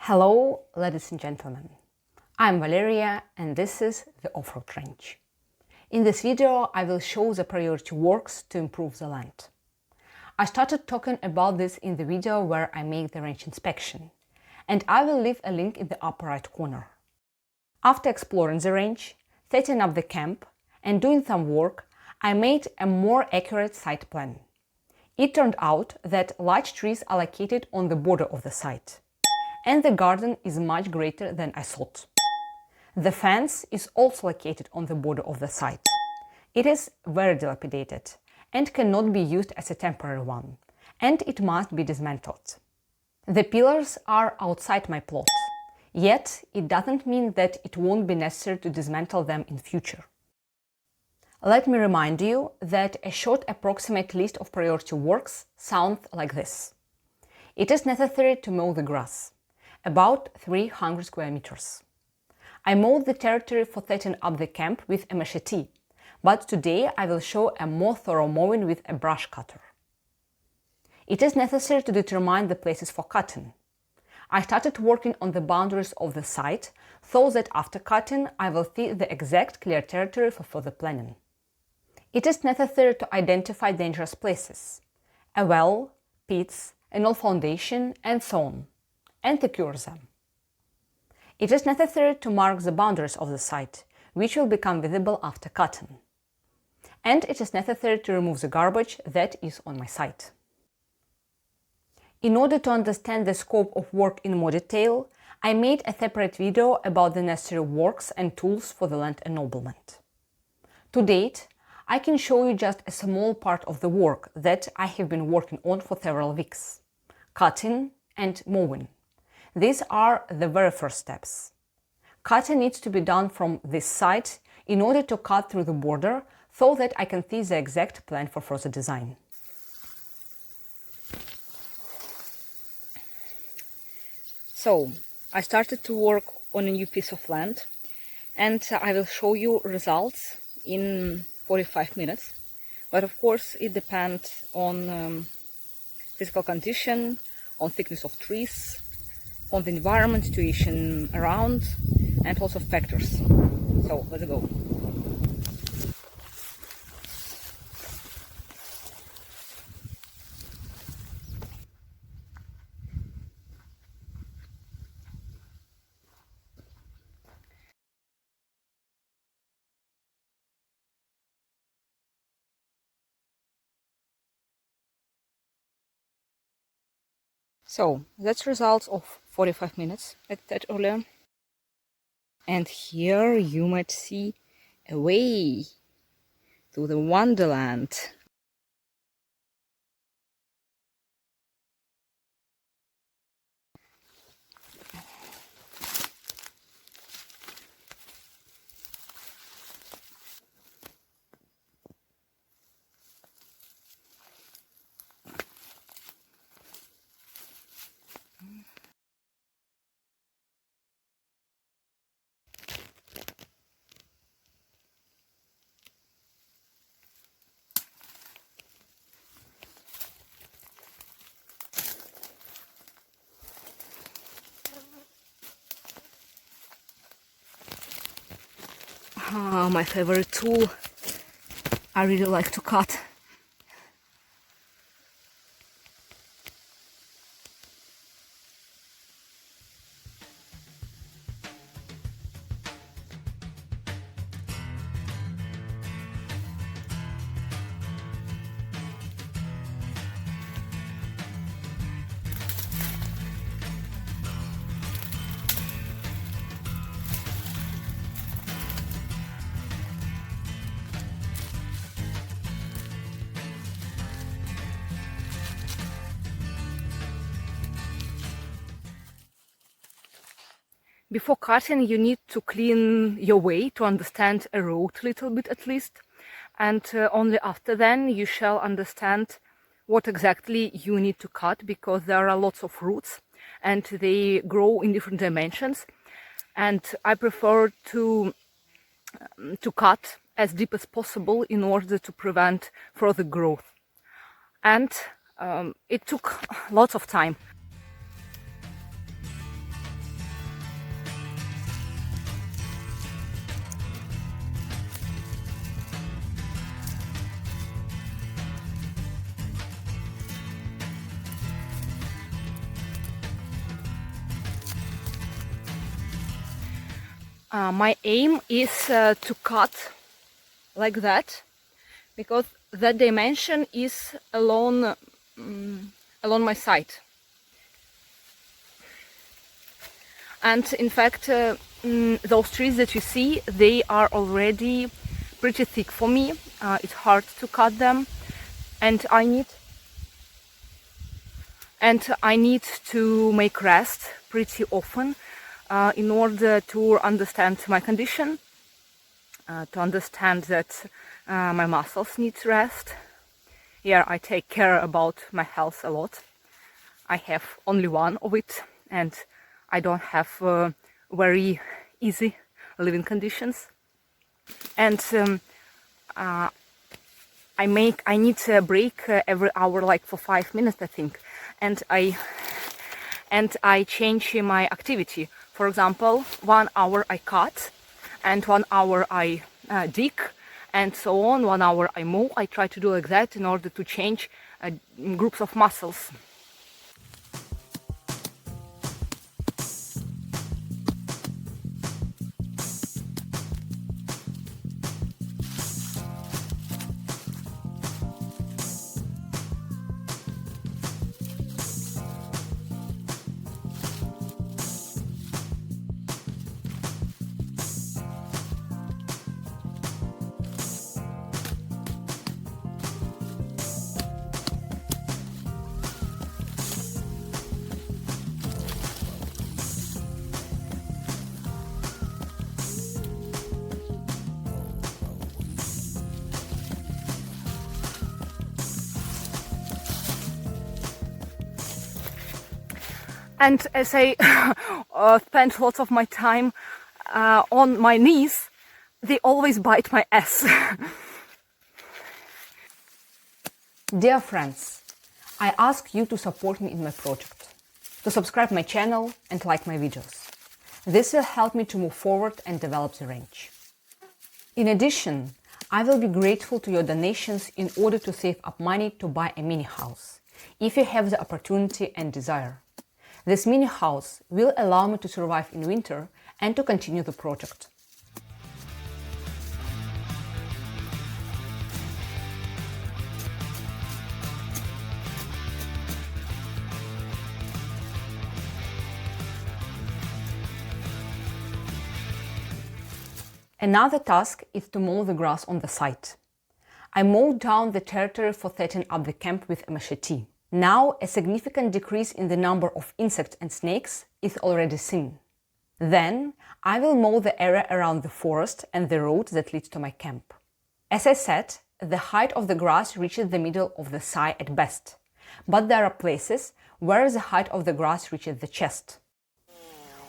Hello, ladies and gentlemen. I'm Valeria and this is the Off-Road Range. In this video, I will show the priority works to improve the land. I started talking about this in the video where I make the range inspection, and I will leave a link in the upper right corner. After exploring the range, setting up the camp, and doing some work, I made a more accurate site plan. It turned out that large trees are located on the border of the site, and the garden is much greater than I thought. The fence is also located on the border of the site. It is very dilapidated and cannot be used as a temporary one, and it must be dismantled. The pillars are outside my plot, yet it doesn't mean that it won't be necessary to dismantle them in future. Let me remind you that a short approximate list of priority works sounds like this. It is necessary to mow the grass, about 300 square meters. I mowed the territory for setting up the camp with a machete, but today I will show a more thorough mowing with a brush cutter. It is necessary to determine the places for cutting. I started working on the boundaries of the site so that after cutting I will see the exact clear territory for further planning. It is necessary to identify dangerous places, a well, pits, an old foundation, and so on, and secure them. It is necessary to mark the boundaries of the site, which will become visible after cutting. And it is necessary to remove the garbage that is on my site. In order to understand the scope of work in more detail, I made a separate video about the necessary works and tools for the land ennoblement. To date, I can show you just a small part of the work that I have been working on for several weeks: cutting and mowing. These are the very first steps. Cutting needs to be done from this side in order to cut through the border so that I can see the exact plan for further design. So, I started to work on a new piece of land, and I will show you results in 45 minutes. But of course it depends on physical condition, on thickness of trees, on the environment situation around, and lots of factors. So let's go. So that's results of 45 minutes at that earlier. And here you might see a way to the wonderland. My favorite tool. I really like to cut. Before cutting, you need to clean your way to understand a road a little bit at least, and only after then you shall understand what exactly you need to cut, because there are lots of roots and they grow in different dimensions, and I prefer to cut as deep as possible in order to prevent further growth. And it took lots of time. My aim is to cut like that, because that dimension is along my side. And in fact, those trees that you see, they are already pretty thick for me. It's hard to cut them, and I need to make rest pretty often in order to understand my condition, to understand that my muscles need rest. Yeah, I take care about my health a lot. I have only one of it, and I don't have very easy living conditions. And I need a break every hour, like for 5 minutes, I think. And I change my activity. For example, 1 hour I cut, and 1 hour I dig, and so on. 1 hour I move. I try to do like that in order to change groups of muscles. And as I spend lots of my time on my knees, they always bite my ass. Dear friends, I ask you to support me in my project, to subscribe my channel and like my videos. This will help me to move forward and develop the range. In addition, I will be grateful to your donations in order to save up money to buy a mini house, if you have the opportunity and desire. This mini house will allow me to survive in winter and to continue the project. Another task is to mow the grass on the site. I mowed down the territory for setting up the camp with a machete. Now a significant decrease in the number of insects and snakes is already seen. Then I will mow the area around the forest and the road that leads to my camp. As I said, the height of the grass reaches the middle of the thigh at best, but there are places where the height of the grass reaches the chest.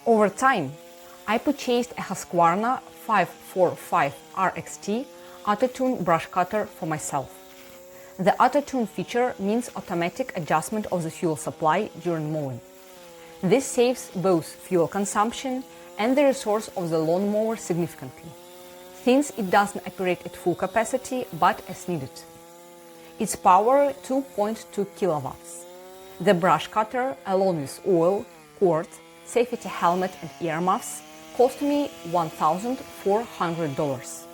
Over time, I purchased a Husqvarna 545 RXT Auto-Tune brush cutter for myself. The Auto-Tune feature means automatic adjustment of the fuel supply during mowing. This saves both fuel consumption and the resource of the lawnmower significantly, since it doesn't operate at full capacity but as needed. Its power 2.2 kilowatts. The brush cutter, along with oil, cord, safety helmet and earmuffs, cost me $1,400.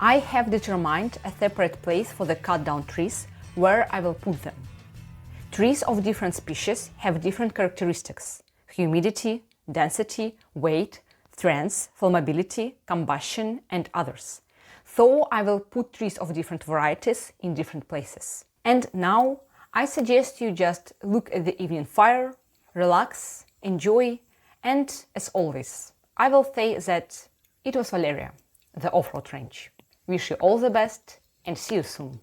I have determined a separate place for the cut down trees where I will put them. Trees of different species have different characteristics: humidity, density, weight, strength, flammability, combustion, and others. So I will put trees of different varieties in different places. And now I suggest you just look at the evening fire, relax, enjoy, and as always, I will say that it was Valeria, the Off-Road Ranch. Wish you all the best and see you soon.